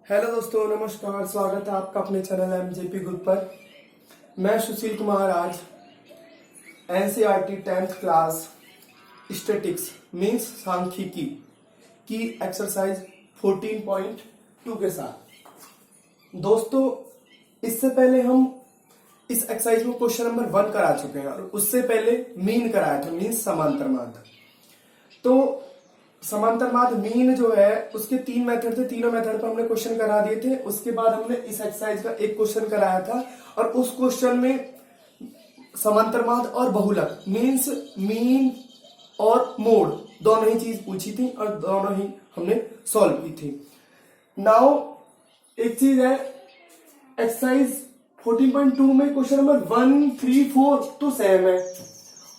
Hello दोस्तों, नमस्कार। स्वागत है आपका अपने चैनल एमजेपी ग्रुप पर। मैं सुशील कुमार आज NCERT 10th class statics means सांख्यिकी की एक्सरसाइज 14.2 के साथ। दोस्तों, इससे पहले हम इस एक्सरसाइज में क्वेश्चन नंबर 1 करा चुके हैं और उससे पहले मीन कराया था, मीन्स समांतर माध्य। तो समांतर माध्य मीन जो है उसके 3 मेथड थे, तीनों मेथड पर हमने क्वेश्चन करा दिए थे। उसके बाद हमने इस एक्सरसाइज का एक क्वेश्चन कराया था और उस क्वेश्चन में समांतर माध्य और बहुलक मीन्स मीन और मोड दोनों ही चीज पूछी थी और दोनों ही हमने सॉल्व की थी। नाउ एक चीज है, एक्सरसाइज 14.2 में क्वेश्चन नंबर 1, 3, 4 तो सेम है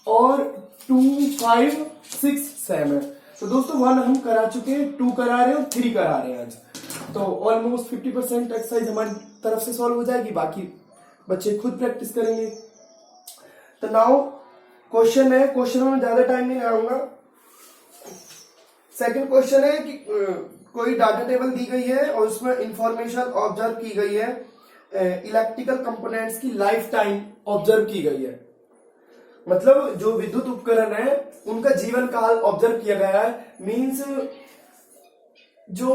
और 2, 5, 6 सेम है। तो दोस्तों 1 हम करा चुके हैं, 2 करा रहे हैं और 3 करा रहे हैं आज। तो ऑलमोस्ट 50% एक्सरसाइज हमारी तरफ से सॉल्व हो जाएगी, बाकी बच्चे खुद प्रैक्टिस करेंगे। तो नाउ क्वेश्चन है, क्वेश्चन में ज्यादा टाइम नहीं लगाऊंगा। सेकंड क्वेश्चन है कि कोई डाटा टेबल दी गई है और उसमें इंफॉर्मेशन ऑब्जर्व की गई है, इलेक्ट्रिकल कंपोनेंट्स की लाइफ टाइम ऑब्जर्व की गई है। मतलब जो विद्युत उपकरण है उनका जीवन काल ऑब्जर्व किया गया है। मींस जो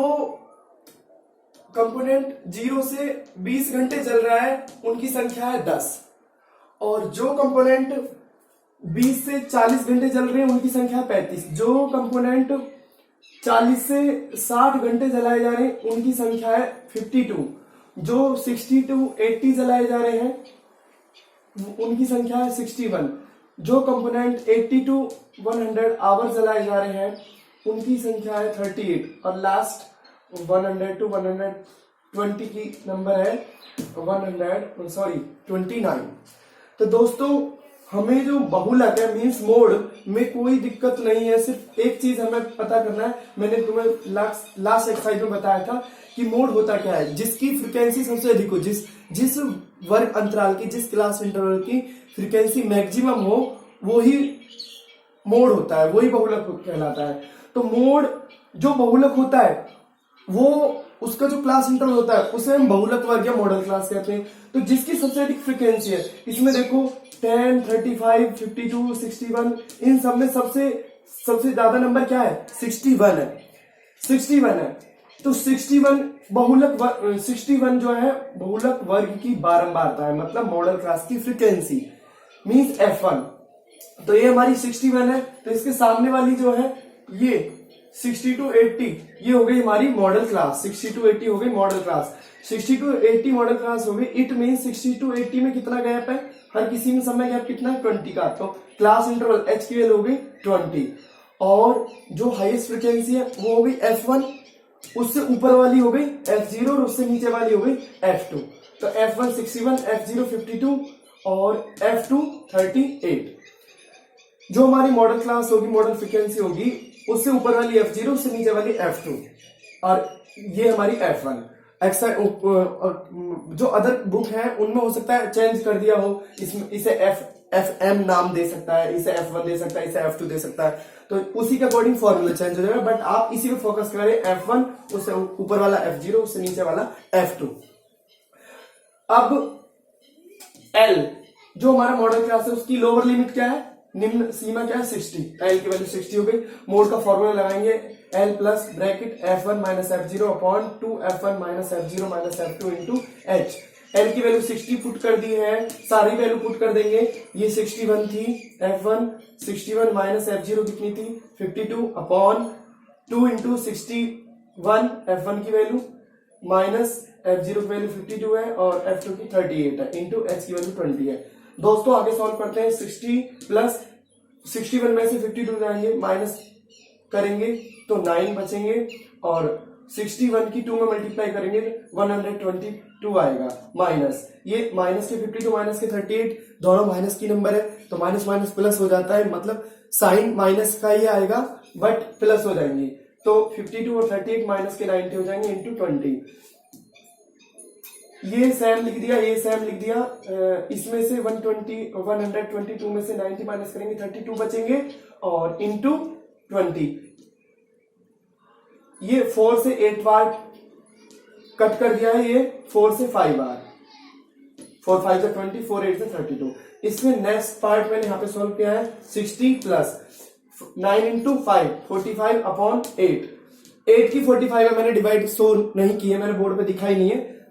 कंपोनेंट 0 से 20 घंटे चल रहा है उनकी संख्या है 10 और जो कंपोनेंट 20 से 40 घंटे चल रहे हैं उनकी संख्या है 35। जो कंपोनेंट 40 से 60 घंटे चलाए जा रहे हैं उनकी संख्या है 52। जो 60 to 80 चलाए जा रहे हैं उनकी संख्या है 61। जो कंपोनेंट 80 to 100 आवर चलाए जा रहे हैं उनकी संख्या है 38 और लास्ट 100 to 120 की नंबर है 29। तो दोस्तों हमें जो बहुलक है मीन्स मोड में कोई दिक्कत नहीं है, सिर्फ एक चीज हमें पता करना है। मैंने तुम्हें लास्ट एक्सरसाइज में बताया था कि मोड होता क्या है, जिसकी फ्रीक्वेंसी सबसे अधिक हो, जिस वर्ग अंतराल की, जिस क्लास इंटरवल की फ्रीक्वेंसी मैक्सिमम हो वो ही मोड होता है, वही बहुलक कहलाता है। तो मोड जो बहुलक होता है वो उसका जो क्लास इंटरवल होता है उसे हम बहुलक वर्ग या मॉडल क्लास कहते हैं। तो जिसकी सबसे अधिक फ्रीक्वेंसी है, इसमें देखो 10, 35, 52, 61, इन सब में सबसे ज्यादा नंबर क्या है? 61 है। 61 है तो 61 61 जो है बहुलक वर्ग की बारंबारता है, मतलब मॉडल क्लास की फ्रीक्वेंसी मींस F1। तो ये हमारी 61 है। तो इसके सामने वाली जो है ये 60 to 80 ये हो गई हमारी मॉडल क्लास। 60 to 80 हो गई model class. 60 to 80 model class हो गई। इट मीन 60 to 80 में कितना गैप है? हर किसी में समय गैप कितना है? 20 का। तो क्लास इंटरवल H की वैल्यू हो गई 20 और जो हाईएस्ट फ्रीक्वेंसी है वो हो गई F1, उससे ऊपर वाली हो गई F0 और उससे नीचे वाली हो गई F2। तो F1 61, F0 52 और F2 38। जो हमारी मॉडल क्लास होगी, मॉडल फ्रीक्वेंसी होगी, उससे ऊपर वाली F0, उससे नीचे वाली F2 और ये हमारी F1। जो अदर बुक है उनमें हो सकता है चेंज कर दिया हो, इसमें इसे FM नाम दे सकता है, इसे F1 दे सकता है, इसे F2 दे सकता है। तो उसी के अकॉर्डिंग फॉर्मूला चेंज हो जाएगा, बट आप इसी पे फोकस करें, F1 उससे ऊपर वाला F0, उससे नीचे वाला F2। अब L जो हमारा मॉडल क्लास है उसकी लोअर लिमिट क्या है? निम्न सीमा क्या है? 60। L की वैल्यू 60 हो गई। मोड का फॉर्मूला लगाएंगे L plus bracket F1 minus F0 upon 2 F1 minus F0 minus F2 into H। L की वैल्यू 60 पुट कर दी है, सारी वैल्यू पुट कर देंगे। ये 61 थी F1, 61 माइनस F0 कितनी थी? 52 अपॉन 2 इंटू 61 F1 की वैल्यू माइनस F0 की वैल्यू 52 है और F2 की 38 है इंटू H की वैल्यू 20 है। दोस्तों आगे सॉल्व करते हैं। 60 प्लस 61 में से 52 जाएंगे, माइनस करेंगे तो 9 बचेंगे और 61 की 2 में मल्टीप्लाई करेंगे 122 आएगा। माइनस ये माइनस के 52 माइनस के 38 दोनों माइनस की नंबर है, तो माइनस माइनस प्लस हो जाता है, मतलब साइन माइनस का ही आएगा बट प्लस हो जाएंगे। तो 52 और 38 माइनस के 90 हो जाएंगे इंटू 20। ये सेम लिख दिया, ये सेम लिख दिया। इसमें से 122 में से 90 माइनस करेंगे 32 बचेंगे और इंटू 20। ये 4 से 8 बार कट कर दिया है ये 4 से 5 बार, 4 5 से 20, 4 8 से 32। इसमें नेक्स्ट पार्ट मैंने यहाँ पे सॉल्व किया है 60 प्लस 9 इंटू 5 45 अपॉन 8। 8 की 45 है, मैंने डिवाइड सोल्व नहीं की है, मैंने बोर्ड पे दिखाई नहीं है,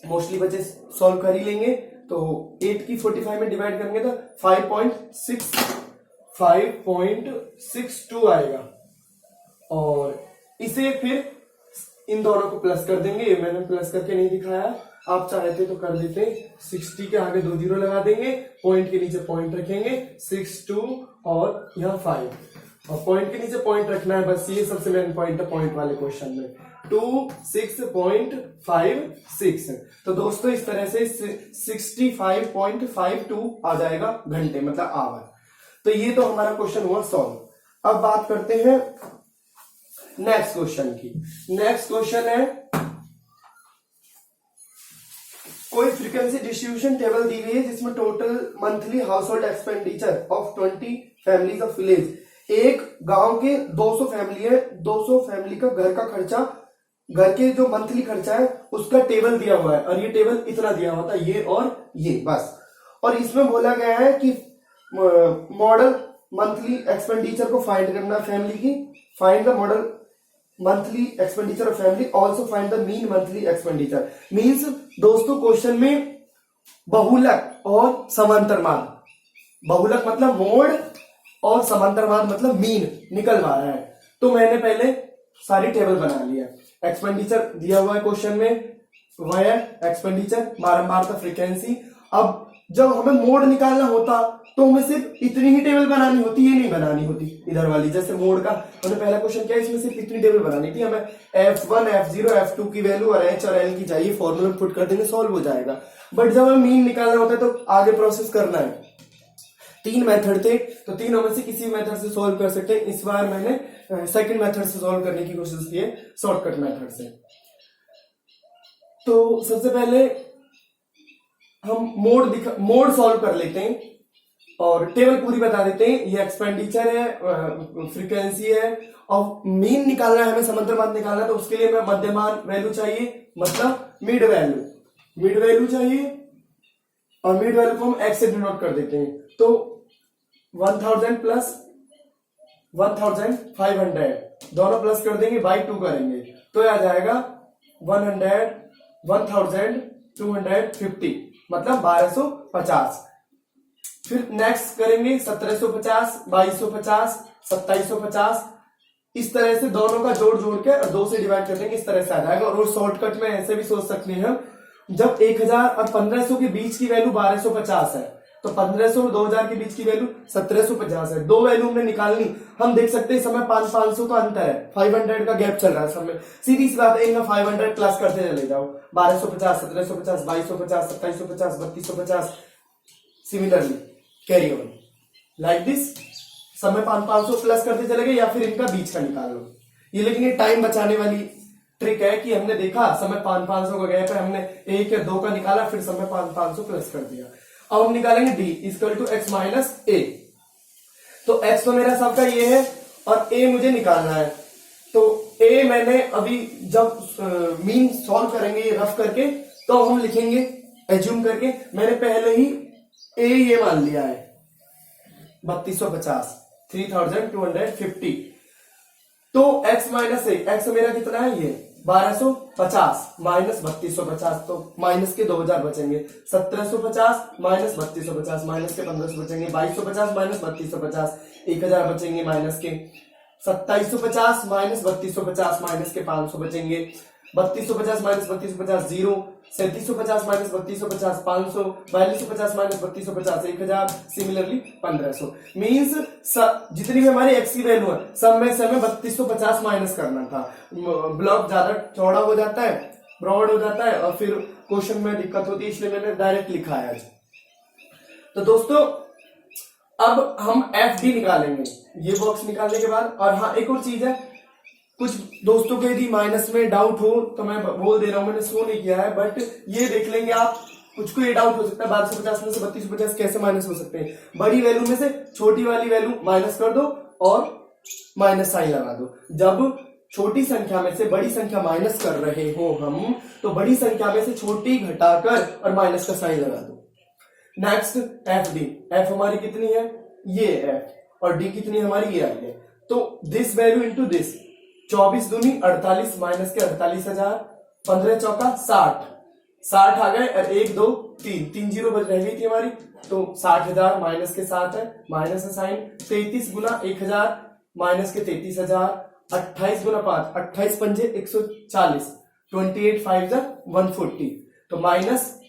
मोस्टली बच्चे सॉल्व कर ही लेंगे। तो 8 की 45 में डिवाइड करेंगे तो 5.62 आएगा, और इसे फिर इन दोनों को प्लस कर देंगे। ये मैंने प्लस करके नहीं दिखाया, आप चाहते तो कर देते। 60 के आगे 2 जीरो लगा देंगे, पॉइंट के नीचे पॉइंट रखेंगे, 62 और यहाँ 5, और पॉइंट के नीचे पॉइंट रखना है बस, ये सबसे मेन पॉइंट है पॉइंट वाले क्वेश्चन में। 26.56। तो दोस्तों इस तरह से 65.52 आ जाएगा घंटे, मतलब आवर। तो ये तो हमारा क्वेश्चन हुआ सॉल्व। अब बात करते हैं नेक्स्ट क्वेश्चन की। नेक्स्ट क्वेश्चन है, कोई फ्रीक्वेंसी डिस्ट्रीब्यूशन टेबल दी हुई है जिसमें total monthly house hold expenditure of 20 families of village. एक गांव के 200 फैमिली है, 200 फैमिली का घर का खर्चा, घर के जो मंथली खर्चा है उसका टेबल दिया हुआ है, और ये टेबल इतना दिया हुआ था, ये और ये बस। और इसमें बोला गया है कि मॉडल मंथली एक्सपेंडिचर को फाइंड करना फैमिली की, find the model monthly expenditure of family, also find the mean monthly expenditure. Means दोस्तों क्वेश्चन में बहुलक और समांतरमान, बहुलक मतलब मोड और समांतरमान मतलब मीन निकलवा रहा है। तो मैंने पहले सारी टेबल बना लिया। एक्सपेंडिचर दिया हुआ है क्वेश्चन में, वह एक्सपेंडिचर, बारंबारता, फ्रीक्वेंसी। अब जब हमें मोड निकालना होता तो हमें सिर्फ इतनी ही टेबल बनानी होती, ये नहीं बनानी होती इधर वाली। जैसे मोड का हमने पहला क्वेश्चन किया, इसमें सिर्फ इतनी टेबल बनानी थी हमें, F1 F0 F2 की वैल्यू और H और L की चाहिए, फॉर्मूला में पुट कर देंगे, सॉल्व हो जाएगा। बट जब हमें मीन निकालना होता है तो आगे प्रोसेस करना है। 3 मेथड थे, तो तीनों में से किसी मेथड से सॉल्व कर सकते हैं। इस बार मैंने सेकंड मेथड से सॉल्व करने की कोशिश की है, शॉर्टकट मेथड से। तो सबसे पहले हम मोड सॉल्व कर लेते हैं और टेबल पूरी बता देते हैं। ये एक्सपेंडिचर है, फ्रीक्वेंसी है, और मीन निकालना है हमें, समांतरमान निकालना है, तो उसके लिए हमें मध्यमान वैल्यू चाहिए, मतलब मिड वैल्यू चाहिए, और मिड वैल्यू को हम एक्स से डिनोट कर देते हैं। तो 1000 प्लस 1500 दोनों प्लस कर देंगे, बाई 2 करेंगे तो आ जाएगा 1250, मतलब 1250। फिर नेक्स्ट करेंगे 1750, 2250, 2750। इस तरह से दोनों का जोड़ के और 2 से डिवाइड कर देंगे, इस तरह से आ जाएगा। और शॉर्टकट में ऐसे भी सोच सकते हैं, जब 1000 और 1500 के बीच की वैल्यू 1250 है, तो 1500 और 2000 के बीच की वैल्यू 1750 है। 2 वैल्यू हमने निकालनी। हम देख सकते हैं समय 500 का अंतर है, 500 का गैप चल रहा है समय। सीधी सी बात है, इनमें 500 प्लस करते चले जाओ, 1250, 1750, 2250, 2750, 3250, similarly carry on like this. समय 500 प्लस करते चले गए, या फिर इनका बीच का निकाल लो। ये लेकिन ये टाइम बचाने वाली ट्रिक है कि हमने देखा समय 500 का गैप है, हमने 1 या 2 का निकाला, फिर समय 500 प्लस कर दिया। अब हम निकालेंगे d equal to x minus A. तो x तो मेरा सबका ये है और a मुझे निकालना है। तो a मैंने अभी जब मीन सॉल्व करेंगे ये रफ करके, तो हम लिखेंगे एज्यूम करके, मैंने पहले ही a ये मान लिया है 3250, 3250। तो x माइनस ए, x मेरा कितना है ये 1250 माइनस 3250, तो माइनस के 2000 बचेंगे। 1750 माइनस 3250, माइनस के 1500 बचेंगे। 2250 माइनस 3250, 1000 बचेंगे माइनस के। 2750 माइनस 3250, माइनस के 500 बचेंगे। 3250 minus 3250 0, 3750 minus 3250 500, 4250 minus 3250 1000, similarly 1500। Means जितनी भी हमारी एक्स की वैल्यू है, सब में से हमें 3250 माइनस करना था। ब्लॉक ज्यादा चौड़ा हो जाता है, ब्रॉड हो जाता है, और फिर क्वेश्चन में दिक्कत होती है, इसलिए मैंने डायरेक्ट लिखा है आज। तो दोस्तों अब हम एफ डी निकालेंगे ये बॉक्स निकालने के बाद। और हाँ, एक और चीज है, कुछ दोस्तों को यदि माइनस में डाउट हो तो मैं बोल दे रहा हूं, मैंने शो नहीं किया है, बट ये देख लेंगे आप। कुछ को ये डाउट हो सकता है 1250 में से 3250 कैसे माइनस हो सकते हैं। बड़ी वैल्यू में से छोटी वाली वैल्यू माइनस कर दो और माइनस साइन लगा दो। जब छोटी संख्या में से बड़ी संख्या माइनस कर रहे हो हम, तो बड़ी संख्या में से छोटी घटाकर और माइनस का साइन लगा दो। नेक्स्ट एफ डी, एफ हमारी कितनी है, ये एफ, और डी कितनी हमारी, ये आई है। तो दिस वैल्यू इंटू दिस, 24 दूनी 48 माइनस के 48,000, 15 चौका 60, 60 आ गए और 1 2 3, 3 जीरो बच रह गई थी हमारी, तो 60,000 माइनस के 7 है, माइनस है साइन। 33 गुना 1000 माइनस के 33,000, 28 गुना 5, 28 पंजे 140, 28 5 140, तो माइनस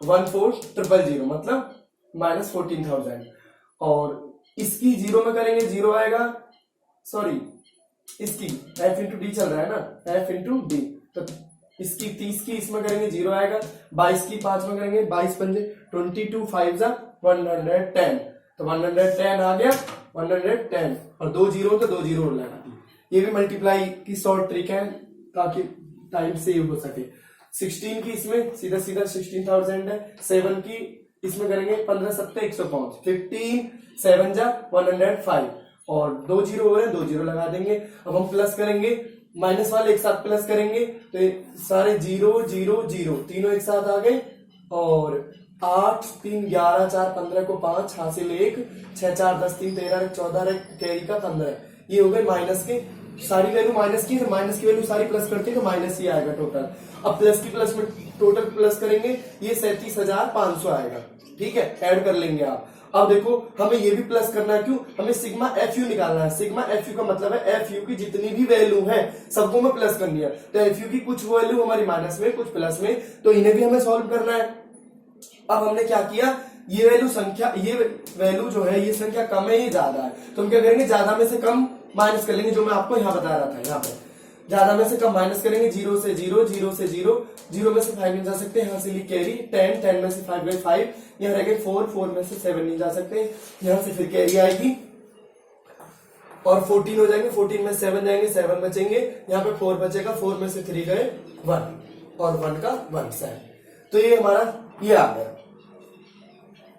14,000 मतलब माइनस 14,000। और इसकी जीरो में करेंगे जीरो आएगा, सॉरी इसकी एफ इंटू डी चल रहा है ना, एफ इंटू डी, तो इसकी 30 की इसमें करेंगे जीरो आएगा, 22 की 5 में करेंगे 22 पंजे 22 5 110, तो 110 आ गया, 110, और 2 जीरो तो 2 जीरो लगा दी। ये भी मल्टीप्लाई की शॉर्ट ट्रिक है ताकि टाइम सेव हो सके। 16 की इसमें सीधा सीधा 16,000 है, 7 की इसमें करेंगे 15 सत्ते 105, 15 7 105, और 2 जीरो हो रहे हैं, 2 जीरो लगा देंगे। अब हम प्लस करेंगे, माइनस वाले एक साथ प्लस करेंगे, तो ये सारे 0 0 0 तीनों एक साथ आ गए, और 8 3 11 4 15 को 5 हासिल 1, 6 4 10 3 13 14 कैरी का 15, ये हो गए माइनस के, सारी वैल्यू माइनस की, तो माइनस की वैल्यू सारी प्लस करते हैं तो माइनस ही आएगा टोटल। अब प्लस की प्लस में टोटल प्लस करेंगे, ये 37,500 आएगा, ठीक है, ऐड कर लेंगे आप। अब देखो हमें ये भी प्लस करना है, क्यों, हमें सिग्मा एफ यू निकालना है। सिग्मा एफ यू का मतलब है एफ यू की जितनी भी वैल्यू है सबको में प्लस करनी है, तो एफ यू की कुछ वैल्यू हमारी माइनस में कुछ प्लस में, तो इन्हें भी हमें सॉल्व करना है। अब हमने क्या किया, ये वैल्यू संख्या, ये वैल्यू जो है ये संख्या कम है ये ज्यादा है, तो हम क्या करेंगे, ज्यादा में से कम माइनस कर लेंगे, जो मैं आपको यहाँ बता रहा था। यहाँ पे ज्यादा में से कम माइनस करेंगे, 0 से 0 0 से 0, 0 में से 5 नहीं जा सकते, यहाँ से ली कैरी 10, 10 में से 5 गए 5, यहाँ रह गए 4, 4 में से 7 नहीं जा सकते, यहाँ से फिर कैरी आएगी और 14 हो जाएंगे, 14 में 7 जाएंगे, 7 बचेंगे, यहाँ पे 4 बचेगा, 4 में से 3 गए 1, और 1 का 1 7, तो ये हमारा ये आ गया।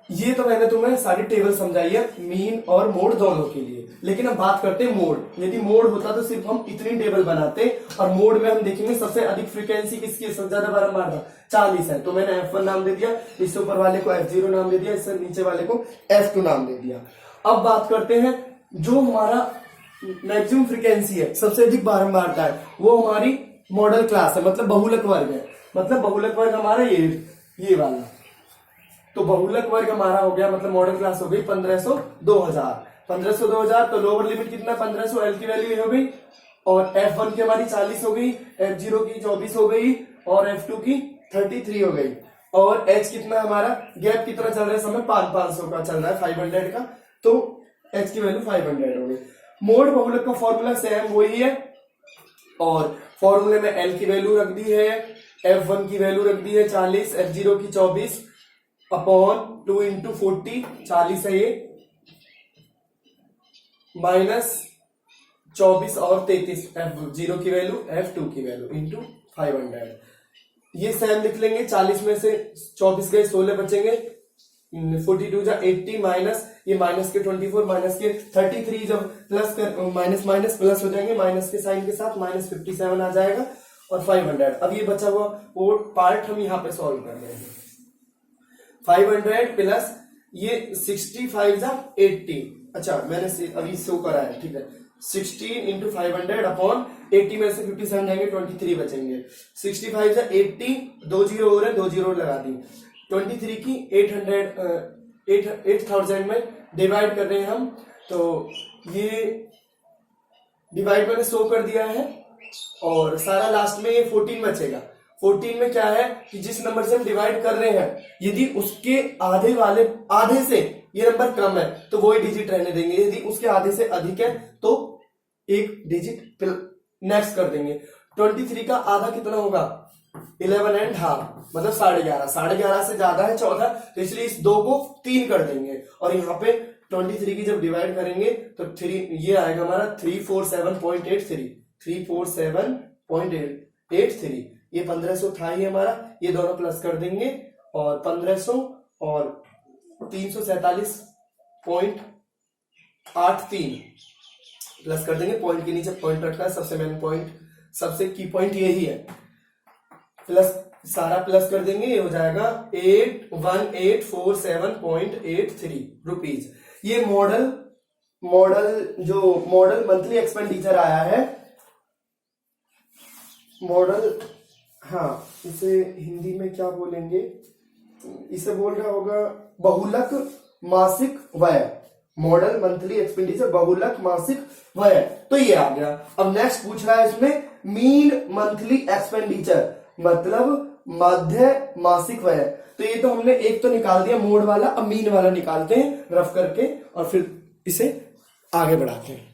ये तो मैंने तुम्हें सारी टेबल समझाई है मीन और मोड दोनों के लिए, लेकिन हम बात करते हैं मोड। यदि मोड होता तो सिर्फ हम इतनी टेबल बनाते, और मोड में हम देखेंगे सबसे अधिक फ्रीक्वेंसी किसकी है, सबसे ज्यादा बारंबार था 40 है, तो मैंने F1 नाम दे दिया, इससे ऊपर वाले को F0 नाम दे दिया, इससे नीचे वाले को F2 नाम दे दिया। अब बात करते हैं जो हमारा मैक्सिमम फ्रीक्वेंसी है, सबसे अधिक बारंबारता है, वो हमारी मॉडल क्लास है, मतलब बहुलक वर्ग है। मतलब बहुलक वर्ग हमारा ये वाला, तो बहुलक वर्ग हमारा हो गया, मतलब मॉडल क्लास हो गई 1500 2000, 1500 2000, तो लोअर लिमिट कितना 1500, एल की वैल्यू हो गई, और F1 की हमारी 40 हो गई, F0 की 24 हो गई, और F2 की 33 हो गई, और H कितना हमारा, गैप कितना चल रहा है समय 500 का चल रहा है, 500 का, तो H की वैल्यू 500 हो गई। मोड बहुलक का फॉर्मूला सेम वही है, और फॉर्मूले में L की वैल्यू रख दी है, F1 की वैल्यू रख दी है 40, F0 की 24 अपॉन 2 इंटू 40, 40 है ये, माइनस 24 और 33, F0 की वैल्यू F2 की वैल्यू इंटू 500, ये सेम लिख लेंगे। 40 में से 24 गए 16 बचेंगे, 42 जा 80, माइनस ये माइनस के 24 माइनस के 33, जब प्लस कर माइनस माइनस प्लस हो जाएंगे, माइनस के साइन के साथ माइनस 57 आ जाएगा, और 500। अब ये बचा हुआ वो पार्ट हम यहाँ पे सॉल्व कर लेंगे। 500 प्लस ये 65 जा 80, अच्छा मैंने अभी शो करा है, ठीक है, 16 इंटू 500 अपॉन 80 में से 57 जाएंगे, 23 बचेंगे, 65 जा 80, 2 जीरो हो रहे, 2 जीरो लगा दी, 23 की 8000 में डिवाइड कर रहे हैं हम, तो ये डिवाइड मैंने शो कर दिया है, और सारा लास्ट में ये 14 बचेगा। 14 में क्या है कि जिस नंबर से हम डिवाइड कर रहे हैं, यदि उसके आधे से ये नंबर कम है तो वो ही डिजिट रहने देंगे, यदि उसके आधे से अधिक है तो एक डिजिट नेक्स्ट कर देंगे। 23 का आधा कितना होगा, 11 एंड हाफ, मतलब 11.5, 11.5 से ज्यादा है 14, तो इसलिए इस 2 को 3 कर देंगे, और यहाँ पे 23 की जब डिवाइड करेंगे तो 3 ये आएगा हमारा 347.83, 347.83, ये 1500 था ही हमारा, ये दोनों प्लस कर देंगे, और 1500 और 347.83, प्लस कर देंगे, पॉइंट के नीचे पॉइंट रखा है, सबसे मेन पॉइंट, सबसे की पॉइंट यही है। प्लस सारा प्लस कर देंगे, ये हो जाएगा 81847.83 रुपीज। ये मॉडल मंथली एक्सपेंडिचर आया है, मॉडल, हाँ इसे हिंदी में क्या बोलेंगे, इसे बोल रहा होगा बहुलक मासिक व्यय, मॉडल मंथली एक्सपेंडिचर बहुलक मासिक व्यय, तो ये आ गया। अब नेक्स्ट पूछ रहा है इसमें मीन मंथली एक्सपेंडिचर, मतलब मध्य मासिक व्यय। तो ये तो हमने एक तो निकाल दिया मोड वाला, अब मीन वाला निकालते हैं रफ करके और फिर इसे आगे बढ़ाते हैं।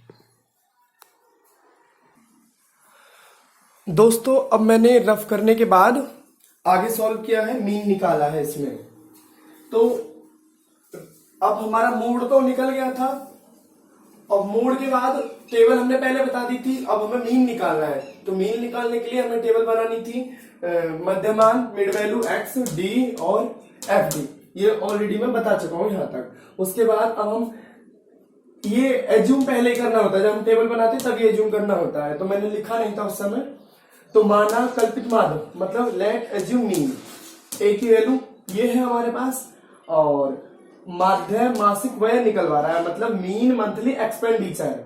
दोस्तों अब मैंने रफ करने के बाद आगे सॉल्व किया है, मीन निकाला है इसमें। तो अब हमारा मोड तो निकल गया था, और मोड के बाद टेबल हमने पहले बता दी थी, अब हमें मीन निकालना है। तो मीन निकालने के लिए हमें टेबल बनानी थी, मध्यमान, मिड वैल्यू, एक्स, डी और एफ डी, ये ऑलरेडी मैं बता चुका हूं यहां तक। उसके बाद अब हम ये एज्यूम पहले ही करना होता है, जब हम टेबल बनाते तब ये एज्यूम करना होता है, तो मैंने लिखा नहीं था उस समय। तो माना कल्पित माध्य, मतलब लेट एज्यूम मीन, ए की वैल्यू ये है हमारे पास, और माध्य मासिक व्यय निकलवा रहा है, मतलब मीन मंथली एक्सपेंडिचर।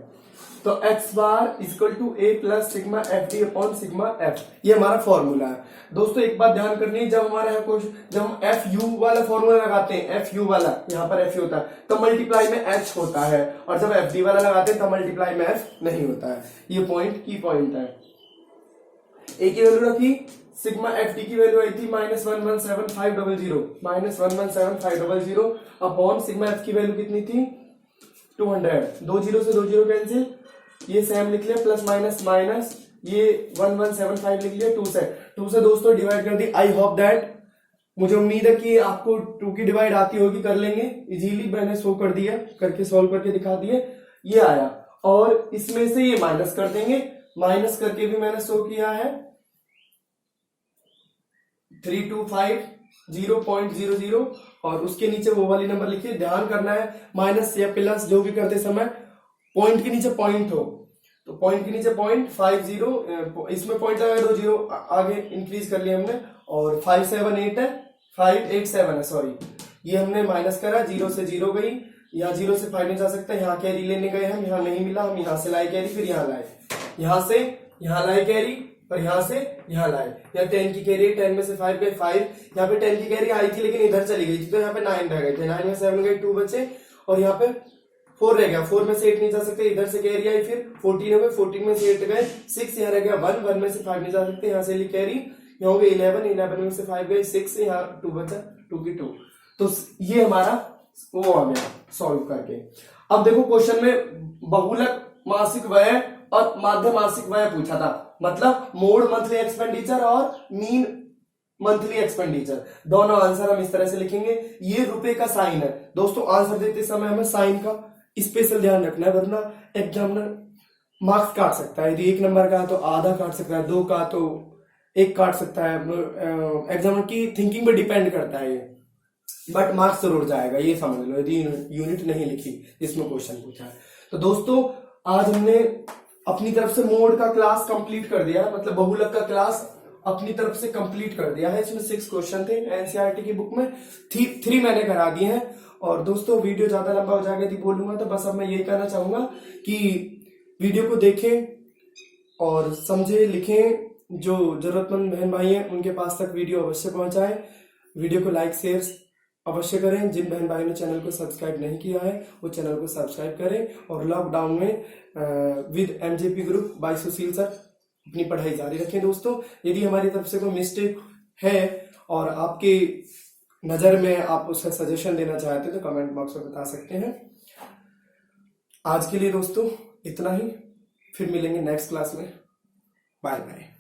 तो x bar equal to a plus sigma f d upon sigma f, ये हमारा फॉर्मूला है। दोस्तों एक बात ध्यान करनी है, जब हमारा है क्वेश्चन, जब हम एफ यू वाला फॉर्मूला लगाते हैं, एफ यू वाला यहाँ पर एफ यू होता है, तो मल्टीप्लाई में एच होता है, और जब एफ डी वाला लगाते हैं तो मल्टीप्लाई में एफ नहीं होता है। ये पॉइंट की पॉइंट है। ए की वैल्यू रखी, सिग्मा एफ डी की वैल्यू आई थी -117,500, -117,500 अपॉन सिग्मा एफ की वैल्यू कितनी थी 200, 2 जीरो से 2 जीरो कैंसिल, ये सेम लिख लिया, प्लस माइनस माइनस, ये 1175 लिख लिया, 2 से दोस्तों डिवाइड कर दी। आई होप दैट, मुझे उम्मीद है कि आपको 2 की डिवाइड आती होगी, कर लेंगे इजीली, मैंने शो कर दिया, करके सॉल्व करके दिखा दिए, ये आया। और इसमें से ये माइनस कर देंगे, माइनस करके भी मैंने शो किया है, 325.0.00, और उसके नीचे वो वाली नंबर लिखिए। ध्यान करना है माइनस या प्लस जो भी करते समय पॉइंट के नीचे पॉइंट हो, तो पॉइंट के नीचे पॉइंट 50, इसमें पॉइंट लगा 2 जीरो आगे इंक्रीज कर लिया हमने, और 578 है, 587 है सॉरी, ये हमने माइनस करा, 0 से 0 गई, यहाँ 0 से 5 नहीं जा सकता, यहाँ कैरी लेने गए हम, यहाँ नहीं मिला, हम यहाँ से लाए कैरी, फिर यहाँ लाए, यहाँ से यहाँ लाए कैरी, और यहाँ से यहाँ लाए, यहाँ 10 की कैरी, 10 में से 5 गए 5, यहाँ पे 10 की कैरी आई थी लेकिन इधर चली गई थी, तो यहाँ पे 9 रह गए थे, 9 में 7 गए, 2 बचे, और यहाँ पे 4 रह गया, 4 में से 8 नहीं जा सकते, इधर से कैरी आई, फिर 14 हो गए, 14 में से 8 गए, 6 यहाँ रह गया, 1 में से 5 नहीं जा सकते, यहाँ से ली कैरी, यहाँ हो गए 11, 11 में से 5 गए, 6, यहाँ 2 बचा, 2 की 2, तो ये हमारा वो आ गया सॉल्व करके। अब देखो क्वेश्चन में बहुलक मासिक व्यय और माध्य मासिक व्यय पूछा था, मतलब मोड मंथली एक्सपेंडिचर और मीन मंथली एक्सपेंडिचर, दोनों आंसर हम इस तरह से लिखेंगे। ये रुपए का साइन है दोस्तों, आंसर देते समय हमें साइन का स्पेशल ध्यान रखना है, वरना एग्जामिनर मार्क्स काट सकता है। यदि 1 नंबर का तो आधा काट सकता है, 2 का तो 1 काट सकता है, एग्जामिनर की थिंकिंग पे डिपेंड करता है ये, बट मार्क्स जरूर जाएगा, ये समझ लो, यदि यूनिट नहीं लिखी जिसमें क्वेश्चन पूछा है। तो दोस्तों आज हमने अपनी तरफ से मोड का क्लास कंप्लीट कर दिया, मतलब बहुलक का क्लास अपनी तरफ से कंप्लीट कर दिया है। इसमें 6 क्वेश्चन थे, एनसीईआरटी की बुक में 3 मैंने करा दिए हैं। और दोस्तों वीडियो ज्यादा लंबा हो जाएगा यदि बोलूंगा, तो बस अब मैं ये कहना चाहूंगा कि वीडियो को देखें और समझे, लिखें, जो जरूरतमंद बहन भाई हैं उनके पास तक वीडियो अवश्य पहुंचाएं। वीडियो को लाइक शेयर अवश्य करें। जिन बहन भाई ने चैनल को सब्सक्राइब नहीं किया है वो चैनल को सब्सक्राइब करें, और लॉकडाउन में with MJP group by Sushil sir अपनी पढ़ाई जारी रखें। दोस्तों यदि हमारी तरफ से कोई मिस्टेक है और आपकी नजर में आप उसका सजेशन देना चाहते हैं तो कमेंट बॉक्स में बता सकते हैं। आज के लिए दोस्तों इतना ही, फिर मिलेंगे नेक्स्ट क्लास में। Bye bye.